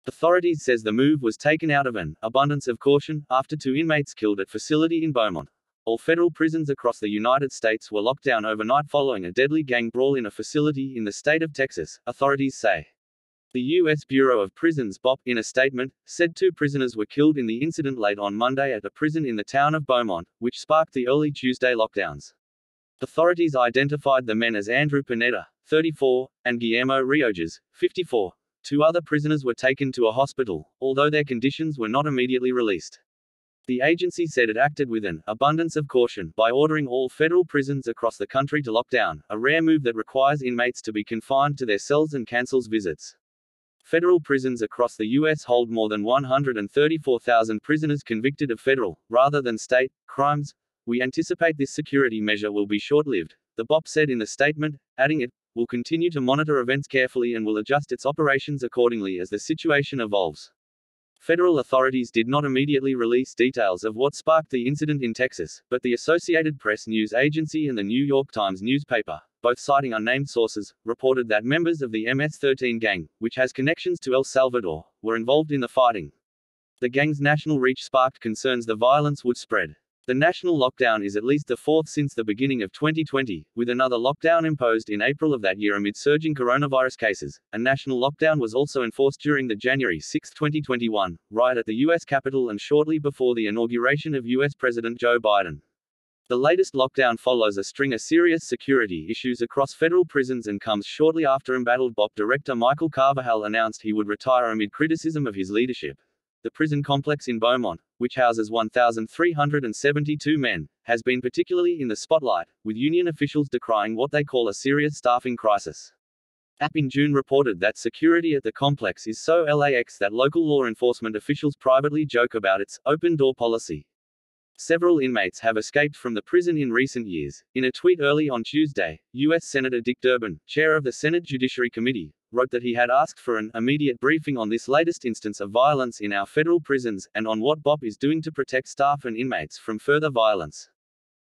Authorities says the move was taken out of an abundance of caution after 2 inmates killed at facility in Beaumont. All federal prisons across the United States were locked down overnight following a deadly gang brawl in a facility in the state of Texas, authorities say. The U.S. Bureau of Prisons (BOP), in a statement, said 2 prisoners were killed in the incident late on Monday at a prison in the town of Beaumont, which sparked the early Tuesday lockdowns. Authorities identified the men as Andrew Pineda, 34, and Guillermo Riojas, 54. 2 other prisoners were taken to a hospital, although their conditions were not immediately released. The agency said it acted with an abundance of caution by ordering all federal prisons across the country to lock down, a rare move that requires inmates to be confined to their cells and cancels visits. Federal prisons across the U.S. hold more than 134,000 prisoners convicted of federal, rather than state, crimes. We anticipate this security measure will be short-lived, the BOP said in the statement, adding it will continue to monitor events carefully and will adjust its operations accordingly as the situation evolves. Federal authorities did not immediately release details of what sparked the incident in Texas, but the Associated Press news agency and the New York Times newspaper, both citing unnamed sources, reported that members of the MS-13 gang, which has connections to El Salvador, were involved in the fighting. The gang's national reach sparked concerns the violence would spread. The national lockdown is at least the 4th since the beginning of 2020, with another lockdown imposed in April of that year amid surging coronavirus cases. A national lockdown was also enforced during the January 6, 2021, riot at the U.S. Capitol and shortly before the inauguration of U.S. President Joe Biden. The latest lockdown follows a string of serious security issues across federal prisons and comes shortly after embattled BOP director Michael Carvajal announced he would retire amid criticism of his leadership. The prison complex in Beaumont, which houses 1,372 men, has been particularly in the spotlight, with union officials decrying what they call a serious staffing crisis. AP in June reported that security at the complex is so lax that local law enforcement officials privately joke about its open-door policy. Several inmates have escaped from the prison in recent years. In a tweet early on Tuesday, U.S. Senator Dick Durbin, chair of the Senate Judiciary Committee, wrote that he had asked for an immediate briefing on this latest instance of violence in our federal prisons, and on what BOP is doing to protect staff and inmates from further violence.